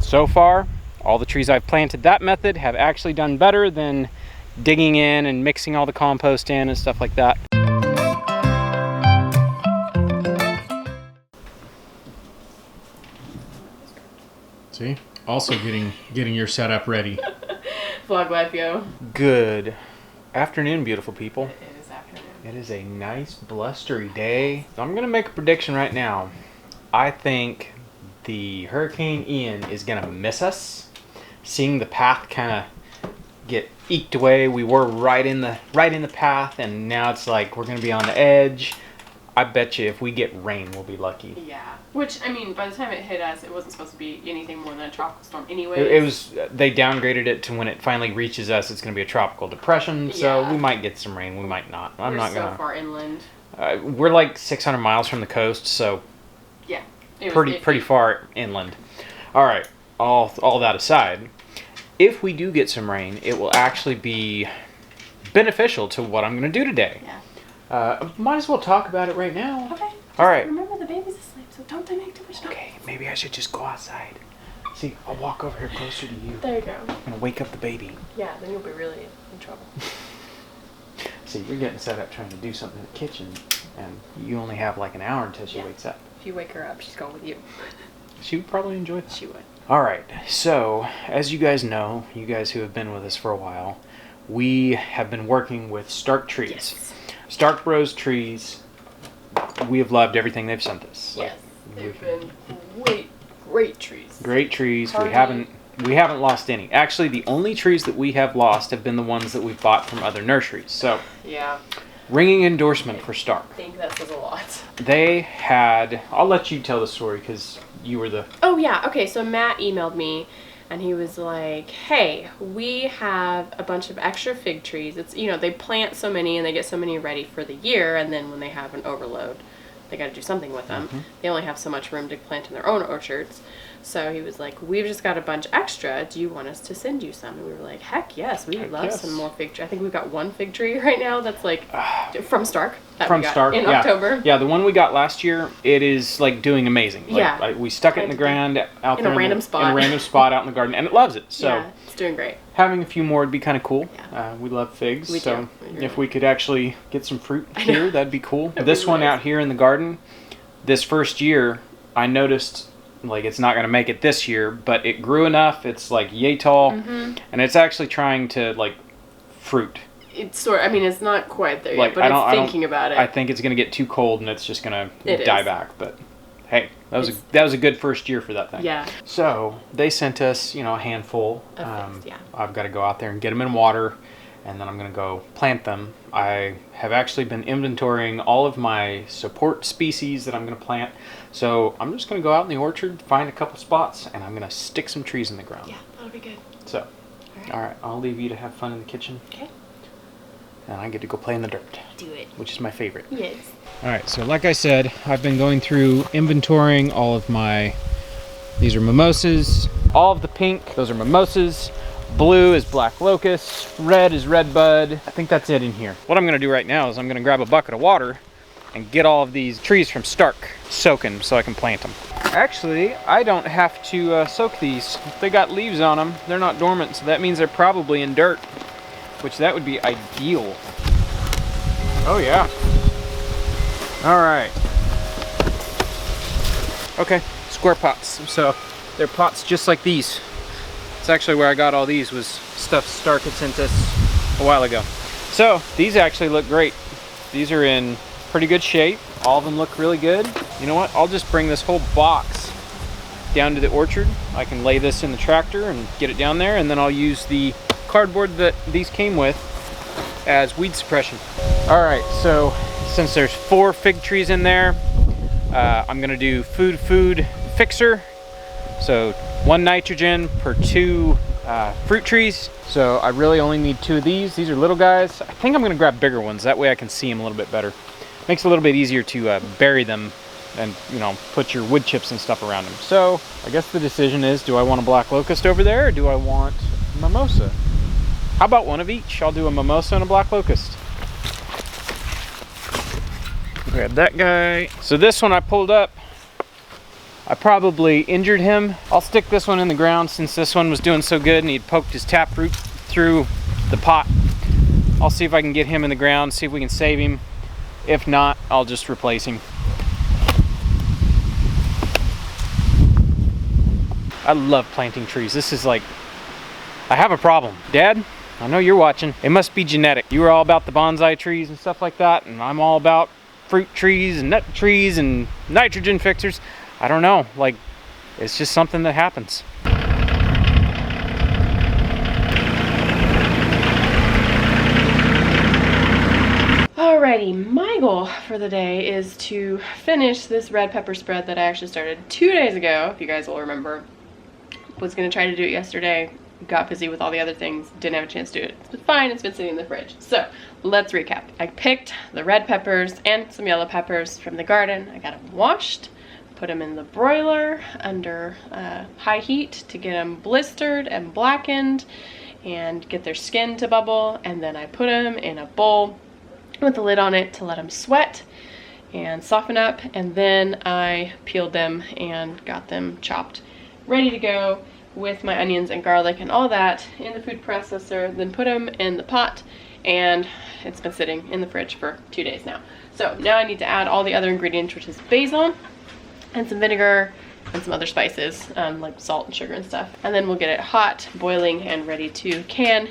so far, all the trees I've planted that method have actually done better than digging in and mixing all the compost in and stuff like that. See? Also getting your setup ready. Vlog life, yo. Good afternoon, beautiful people. It is afternoon. It is a nice blustery day. So I'm gonna make a prediction right now. I think the Hurricane Ian is gonna miss us. Seeing the path kind of get eked away. We were right in the path, and now it's like we're gonna be on the edge. I bet you if we get rain, we'll be lucky. Yeah. Which, I mean, by the time it hit us, it wasn't supposed to be anything more than a tropical storm anyway. It was, they downgraded it to when it finally reaches us, it's going to be a tropical depression, so we might get some rain, we might not. We're so far inland. We're like 600 miles from the coast, so yeah, pretty far inland. All right, all that aside, if we do get some rain, it will actually be beneficial to what I'm going to do today. Yeah. Might as well talk about it right now. Okay. All right. Remember, the baby's asleep, so don't make too much noise. Okay, maybe I should just go outside. See, I'll walk over here closer to you. There you go. I'm gonna wake up the baby. Yeah, then you'll be really in trouble. See, you're getting set up trying to do something in the kitchen, and you only have like an hour until she wakes up. If you wake her up, she's going with you. She would probably enjoy that. She would. All right, so as you guys know, you guys who have been with us for a while, we have been working with Stark trees. Yes. Stark Bros trees. We have loved everything they've sent us. Yes, they've been great trees. Great trees. Hardly. We haven't lost any. Actually, the only trees that we have lost have been the ones that we've bought from other nurseries. So, yeah. Ringing endorsement for Stark. I think that says a lot. They had. I'll let you tell the story because you were the. Oh yeah. Okay. So Matt emailed me. And he was like, hey, we have a bunch of extra fig trees. It's, you know, they plant so many and they get so many ready for the year. And then when they have an overload, they got to do something with them. Mm-hmm. They only have so much room to plant in their own orchards. So he was like, we've just got a bunch extra. Do you want us to send you some? And we were like, heck yes, we would love some more fig trees. I think we've got one fig tree right now that's like from Stark. From Stark, in October. Yeah, the one we got last year, it is like doing amazing. Like, yeah. We stuck it in the ground out there in a random spot out in the garden, and it loves it. So yeah, it's doing great. Having a few more would be kind of cool. Yeah. We love figs, so if we could actually get some fruit here, that'd be cool. This one out here in the garden, this first year, I noticed like it's not going to make it this year, but it grew enough. It's like yay tall, and it's actually trying to like fruit. It's sort. I mean, it's not quite there yet, but it's thinking about it. I think it's going to get too cold and it's just going to die back. But hey, that was a good first year for that thing. Yeah. So they sent us, a handful. Of figs, yeah. I've got to go out there and get them in water, and then I'm going to go plant them. I have actually been inventorying all of my support species that I'm going to plant. So I'm just going to go out in the orchard, find a couple spots, and I'm going to stick some trees in the ground. Yeah, that'll be good. So, all right, I'll leave you to have fun in the kitchen. Okay. And I get to go play in the dirt. Do it. Which is my favorite. Yes. All right, so like I said, I've been going through inventorying all of these are mimosas. All of the pink, those are mimosas. Blue is black locust. Red is red bud. I think that's it in here. What I'm gonna do right now is I'm gonna grab a bucket of water and get all of these trees from Stark soaking so I can plant them. Actually, I don't have to soak these. If they got leaves on them, they're not dormant, so that means they're probably in dirt, which that would be ideal. Oh yeah. All right. Okay, square pots. So they're pots just like these. It's actually where I got all these, was stuff Stark had sent us a while ago. So these actually look great. These are in pretty good shape. All of them look really good. You know what? I'll just bring this whole box down to the orchard. I can lay this in the tractor and get it down there, and then I'll use the cardboard that these came with as weed suppression. All right, so since there's 4 fig trees in there, I'm gonna do food fixer. So 1 nitrogen per 2 fruit trees. So I really only need 2 of these. These are little guys. I think I'm gonna grab bigger ones. That way I can see them a little bit better. Makes it a little bit easier to bury them and, put your wood chips and stuff around them. So I guess the decision is, do I want a black locust over there or do I want mimosa? How about one of each? I'll do a mimosa and a black locust. Grab that guy. So this one I pulled up. I probably injured him. I'll stick this one in the ground since this one was doing so good and he'd poked his taproot through the pot. I'll see if I can get him in the ground, see if we can save him. If not, I'll just replace him. I love planting trees. This is like, I have a problem. Dad, I know you're watching. It must be genetic. You were all about the bonsai trees and stuff like that, and I'm all about fruit trees and nut trees and nitrogen fixers. I don't know, like, it's just something that happens. Alrighty, my goal for the day is to finish this red pepper spread that I actually started 2 days ago, if you guys will remember. Was gonna try to do it yesterday, got busy with all the other things, didn't have a chance to do it. It's been fine, it's been sitting in the fridge. So, let's recap. I picked the red peppers and some yellow peppers from the garden. I got them washed, put them in the broiler under high heat to get them blistered and blackened and get their skin to bubble, and then I put them in a bowl with the lid on it to let them sweat and soften up, and then I peeled them and got them chopped ready to go with my onions and garlic and all that in the food processor, then put them in the pot, and it's been sitting in the fridge for 2 days now. So now I need to add all the other ingredients, which is basil and some vinegar and some other spices, like salt and sugar and stuff, and then we'll get it hot, boiling, and ready to can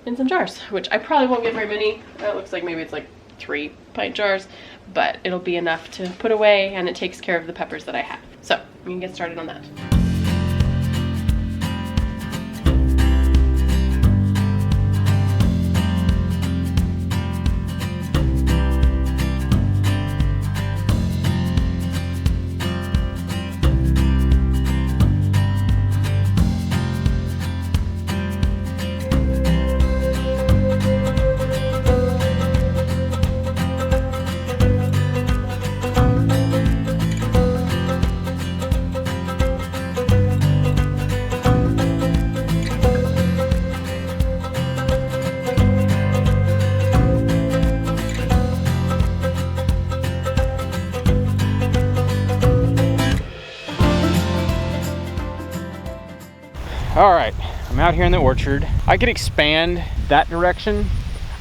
in some jars, which I probably won't get very many. It looks like maybe it's like 3 pint jars, but it'll be enough to put away, and it takes care of the peppers that I have. So we can get started on that. All right, I'm out here in the orchard. I could expand that direction,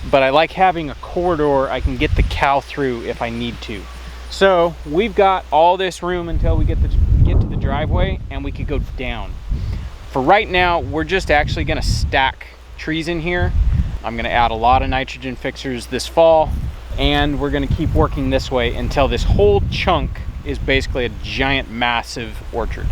but I like having a corridor I can get the cow through if I need to. So we've got all this room until we get to the driveway, and we could go down. For right now, we're just actually gonna stack trees in here. I'm gonna add a lot of nitrogen fixers this fall, and we're gonna keep working this way until this whole chunk is basically a giant, massive orchard.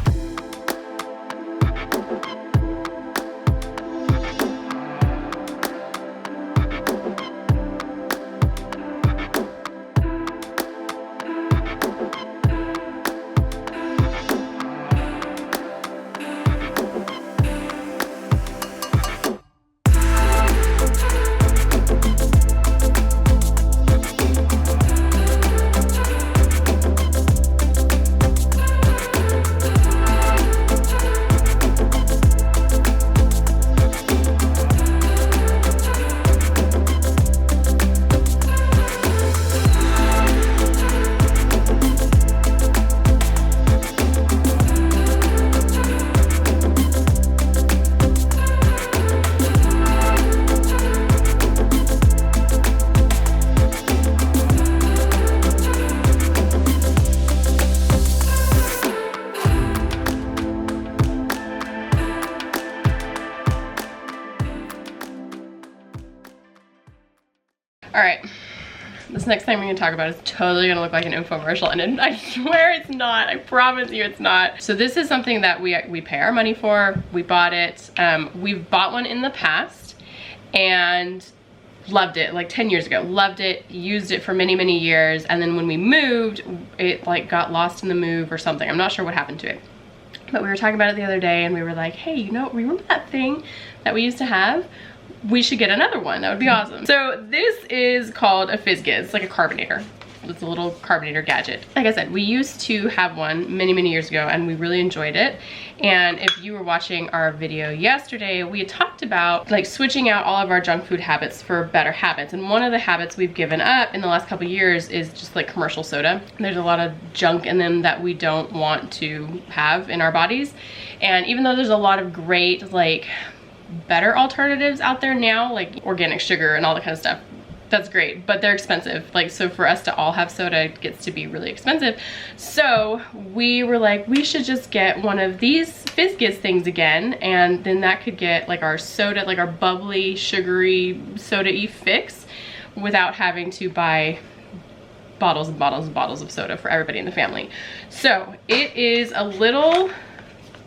All right, this next thing we're gonna talk about is totally gonna look like an infomercial, and I swear it's not. I promise you it's not. So this is something that we pay our money for. We bought it. We've bought one in the past and loved it, like 10 years ago. Loved it, used it for many, many years, and then when we moved, it like got lost in the move or something. I'm not sure what happened to it. But we were talking about it the other day, and we were like, hey, you know, remember that thing that we used to have? We should get another one. That would be awesome. So this is called a Fizzics. It's like a carbonator. It's a little carbonator gadget. Like I said, we used to have one many years ago and we really enjoyed it. And if you were watching our video yesterday, we had talked about like switching out all of our junk food habits for better habits. And one of the habits we've given up in the last couple of years is just like commercial soda. There's a lot of junk in them that we don't want to have in our bodies. And even though there's a lot of great, like better alternatives out there now, like organic sugar and all that kind of stuff, that's great, but they're expensive. Like, so for us to all have soda, it gets to be really expensive. So we were like, we should just get one of these Fizzics things again, and then that could get like our soda, like our bubbly, sugary, soda-y fix without having to buy bottles and bottles and bottles of soda for everybody in the family. So it is a little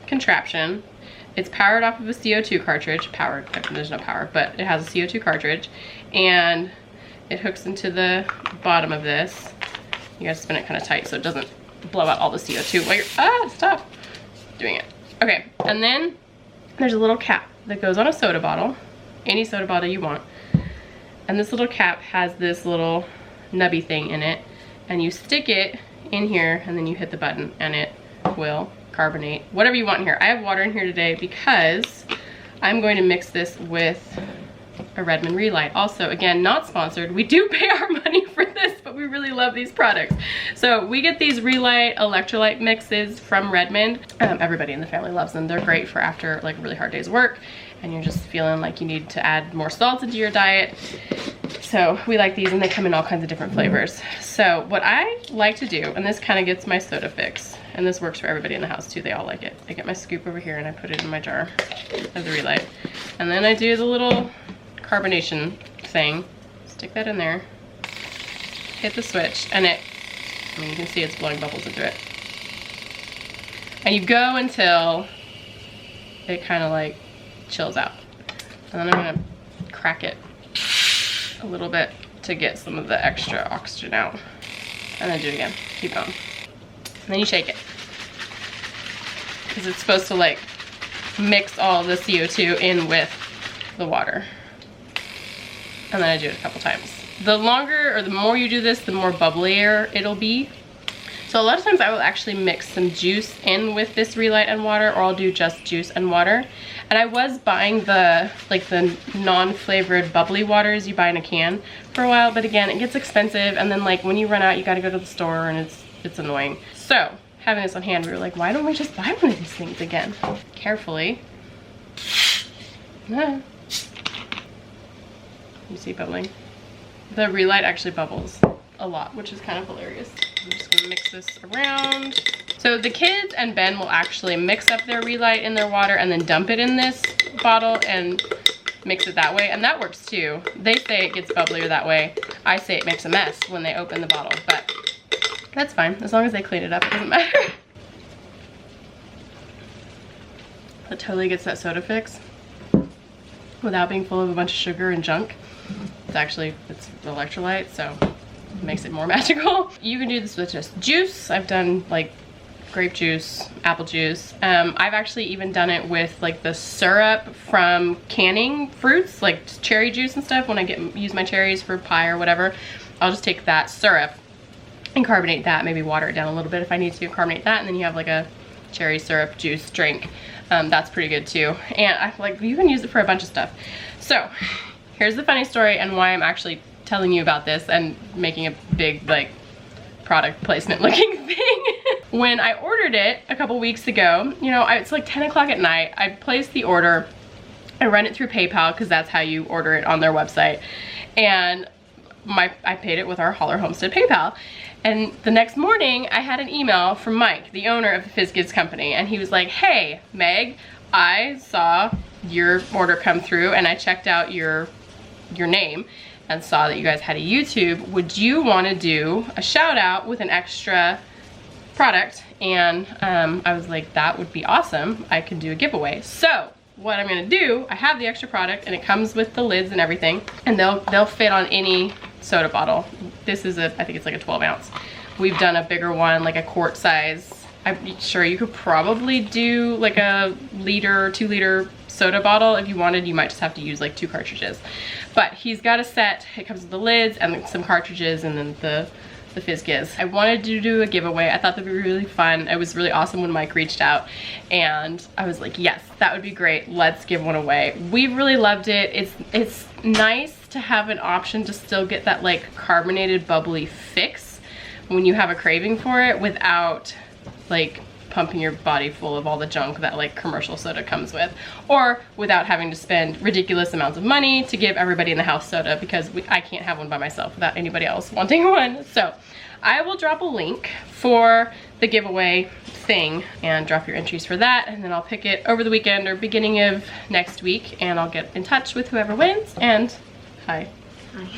contraption. It's powered off of a CO2 cartridge. Powered, there's no power, but it has a CO2 cartridge, and it hooks into the bottom of this. You gotta spin it kind of tight so it doesn't blow out all the CO2 while you're, stop doing it. Okay, and then there's a little cap that goes on a soda bottle, any soda bottle you want. And this little cap has this little nubby thing in it, and you stick it in here and then you hit the button and it will carbonate whatever you want in here. I have water in here today because I'm going to mix this with a Redmond Relight. Also, again, not sponsored. We do pay our money for this, but we really love these products. So we get these Relight electrolyte mixes from Redmond. Everybody in the family loves them. They're great for after like really hard days of work and you're just feeling like you need to add more salt into your diet. So we like these, and they come in all kinds of different flavors. So what I like to do, and this kind of gets my soda fix, and this works for everybody in the house too, they all like it. I get my scoop over here and I put it in my jar of the Relight. And then I do the little carbonation thing, stick that in there, hit the switch, and it, I mean, you can see it's blowing bubbles into it. And you go until it kind of like chills out. And then I'm gonna crack it a little bit to get some of the extra oxygen out. And then do it again, keep going. And then you shake it, because it's supposed to like mix all the CO2 in with the water. And then I do it a couple times. The longer or the more you do this, the more bubblier it'll be. So a lot of times I will actually mix some juice in with this Relight and water, or I'll do just juice and water. And I was buying the like the non-flavored bubbly waters you buy in a can for a while, but again, it gets expensive, and then like when you run out, you gotta go to the store, and it's annoying. So having this on hand, we were like, why don't we just buy one of these things again? Carefully. You see bubbling? The Relight actually bubbles a lot, which is kind of hilarious. I'm just gonna mix this around. So the kids and Ben will actually mix up their Relight in their water and then dump it in this bottle and mix it that way, and that works too. They say it gets bubblier that way. I say it makes a mess when they open the bottle, but that's fine. As long as they clean it up, it doesn't matter. It totally gets that soda fix without being full of a bunch of sugar and junk. It's electrolyte, so it makes it more magical. You can do this with just juice. I've done like grape juice, apple juice. I've actually even done it with like the syrup from canning fruits, like cherry juice and stuff. When I use my cherries for pie or whatever, I'll just take that syrup and carbonate that, maybe water it down a little bit if I need to, carbonate that, and then you have like a cherry syrup juice drink. That's pretty good too. And I like, you can use it for a bunch of stuff. So here's the funny story and why I'm actually telling you about this and making a big like product placement looking thing. When I ordered it a couple weeks ago, you know, it's like 10 o'clock at night. I placed the order. I run it through PayPal because that's how you order it on their website. And I paid it with our Hollar Homestead PayPal. And the next morning I had an email from Mike, the owner of the Fizzics company, and he was like, hey, Meg, I saw your order come through and I checked out your name and saw that you guys had a YouTube. Would you want to do a shout out with an extra product? And I was like, that would be awesome. I can do a giveaway. So what I'm gonna do, I have the extra product and it comes with the lids and everything, and they'll fit on any soda bottle. This is I think it's like a 12 ounce. We've done a bigger one, like a quart size. I'm sure you could probably do like a liter, 2 liter soda bottle. If you wanted, you might just have to use like 2 cartridges. But he's got a set, it comes with the lids and some cartridges and then the the Fizzics. I wanted to do a giveaway. I thought that'd be really fun. It was really awesome when Mike reached out, and I was like, yes, that would be great. Let's give one away. We really loved it. It's nice to have an option to still get that like carbonated bubbly fix when you have a craving for it without like pumping your body full of all the junk that like commercial soda comes with, or without having to spend ridiculous amounts of money to give everybody in the house soda, because I can't have one by myself without anybody else wanting one. So I will drop a link for the giveaway thing and drop your entries for that, and then I'll pick it over the weekend or beginning of next week, and I'll get in touch with whoever wins and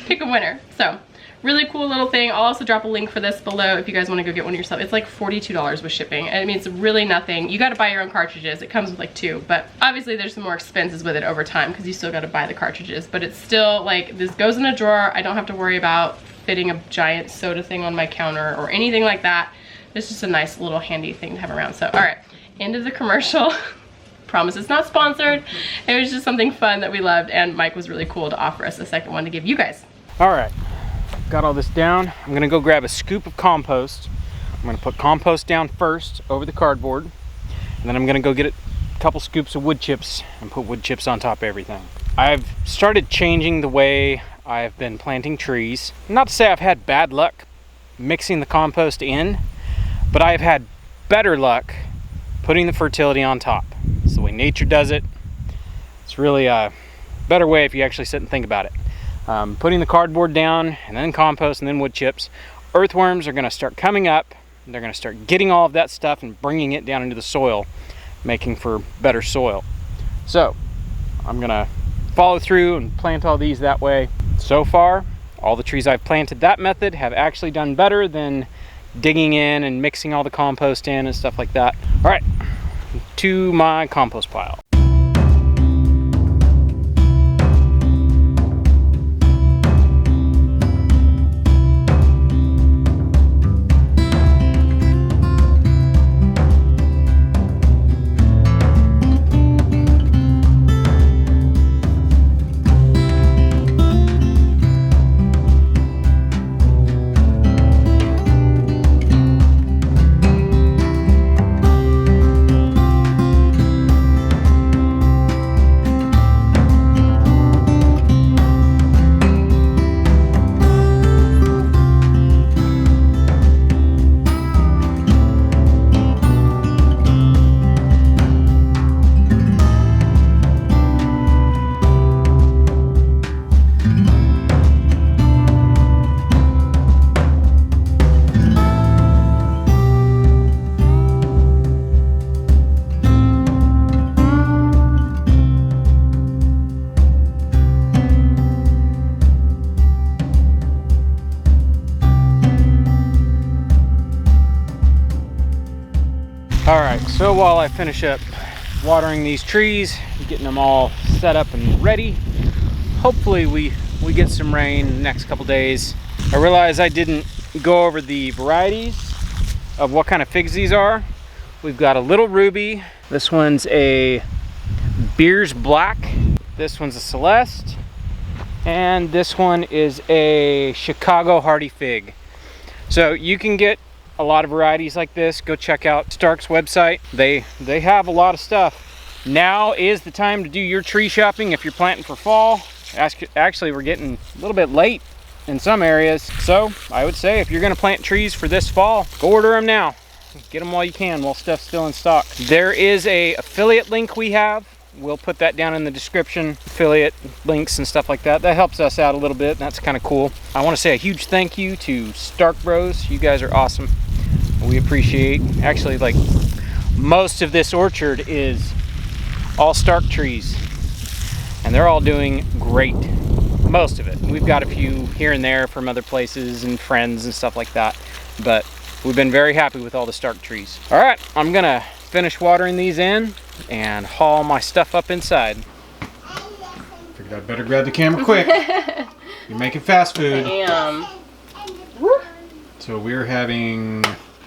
pick a winner. So really cool little thing. I'll also drop a link for this below if you guys want to go get one yourself. It's like $42 with shipping. I mean, it's really nothing. You got to buy your own cartridges. It comes with like 2, but obviously there's some more expenses with it over time because you still got to buy the cartridges, but it's still like, this goes in a drawer. I don't have to worry about fitting a giant soda thing on my counter or anything like that. It's just a nice little handy thing to have around. So all right, end of the commercial. Promise it's not sponsored. It was just something fun that we loved, and Mike was really cool to offer us a second one to give you guys. All right, got all this down. I'm gonna go grab a scoop of compost. I'm gonna put compost down first over the cardboard, and then I'm gonna go get a couple scoops of wood chips and put wood chips on top of everything. I've started changing the way I've been planting trees. Not to say I've had bad luck mixing the compost in, but I've had better luck putting the fertility on top. It's the way nature does it. It's really a better way if you actually sit and think about it. Putting the cardboard down, and then compost, and then wood chips. Earthworms are gonna start coming up. They're gonna start getting all of that stuff and bringing it down into the soil, making for better soil. So I'm gonna follow through and plant all these that way. So far, all the trees I've planted that method have actually done better than digging in and mixing all the compost in and stuff like that. All right, to my compost pile. All right, so while I finish up watering these trees, getting them all set up and ready, hopefully we get some rain in the next couple days. I realize I didn't go over the varieties of what kind of figs these are. We've got a Little Ruby. This one's a Beers Black. This one's a Celeste. And this one is a Chicago Hardy Fig. So you can get a lot of varieties like this. Go check out Stark's website. They have a lot of stuff. Now is the time to do your tree shopping if you're planting for fall. Actually, we're getting a little bit late in some areas. So I would say if you're gonna plant trees for this fall, go order them now. Get them while you can, while stuff's still in stock. There is a affiliate link we have. We'll put that down in the description. Affiliate links and stuff like that. That helps us out a little bit. That's kind of cool. I want to say a huge thank you to Stark Bros. You guys are awesome. We appreciate. Actually, like, most of this orchard is all Stark trees, and they're all doing great. Most of it. We've got a few here and there from other places and friends and stuff like that, but we've been very happy with all the Stark trees. All right, I'm gonna finish watering these in and haul my stuff up inside. Figured I'd better grab the camera quick. You're making fast food. Damn. So we're having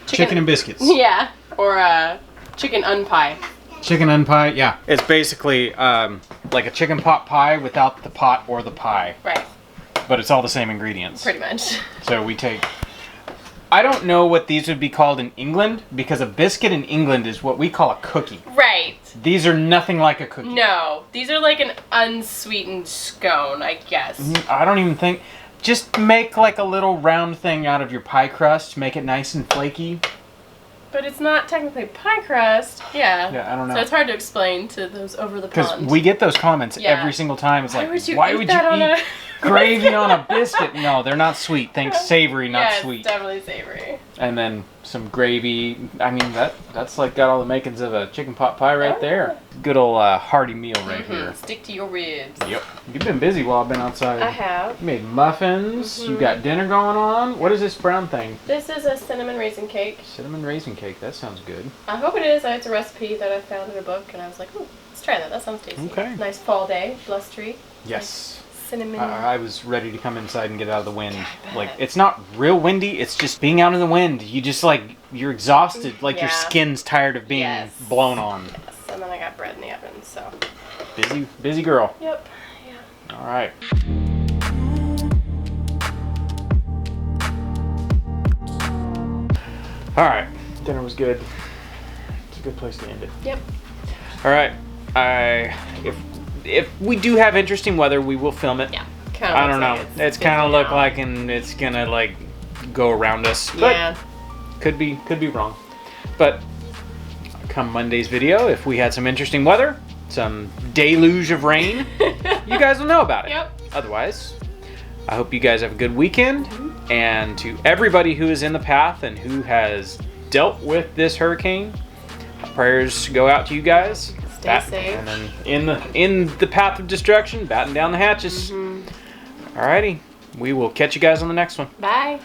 chicken and biscuits. Yeah, or chicken unpie. Chicken unpie, yeah. It's basically like a chicken pot pie without the pot or the pie. Right. But it's all the same ingredients. Pretty much. So we take I don't know what these would be called in England, because a biscuit in England is what we call a cookie. Right. These are nothing like a cookie. No, these are like an unsweetened scone, I guess. I don't even think... Just make like a little round thing out of your pie crust. Make it nice and flaky. But it's not technically pie crust. Yeah. Yeah, I don't know. So it's hard to explain to those over the Because pond. we get those comments Yeah. every single time. It's like, why would you eat gravy on a biscuit? No, they're not sweet. Think savory, not yeah, sweet. It's definitely savory. And then some gravy. I mean, that's like got all the makings of a chicken pot pie right there. Good old hearty meal right here. Stick to your ribs. Yep. You've been busy while I've been outside. I have. You made muffins. You got dinner going on. What is this brown thing? This is a cinnamon raisin cake. Cinnamon raisin cake. That sounds good. I hope it is. It's a recipe that I found in a book, and I was like, ooh, let's try that. That sounds tasty. Okay. Nice fall day, blustery. Yes. Nice cinnamon. I was ready to come inside and get out of the wind. Like, it's not real windy, it's just being out in the wind. You just like, you're exhausted, like your skin's tired of being blown on. Yes, and then I got bread in the oven, so. Busy girl. Yep, yeah. All right. All right, dinner was good. It's a good place to end it. Yep. All right, if we do have interesting weather, we will film it. Yeah. I don't know. It's kind of look like, and it's gonna like go around us. But Yeah. could be wrong. But come Monday's video, if we had some interesting weather, some deluge of rain, you guys will know about it. Yep. Otherwise, I hope you guys have a good weekend. And to everybody who is in the path and who has dealt with this hurricane, prayers go out to you guys. Stay safe. And then in the path of destruction, batten down the hatches. Alrighty, we will catch you guys on the next one. Bye.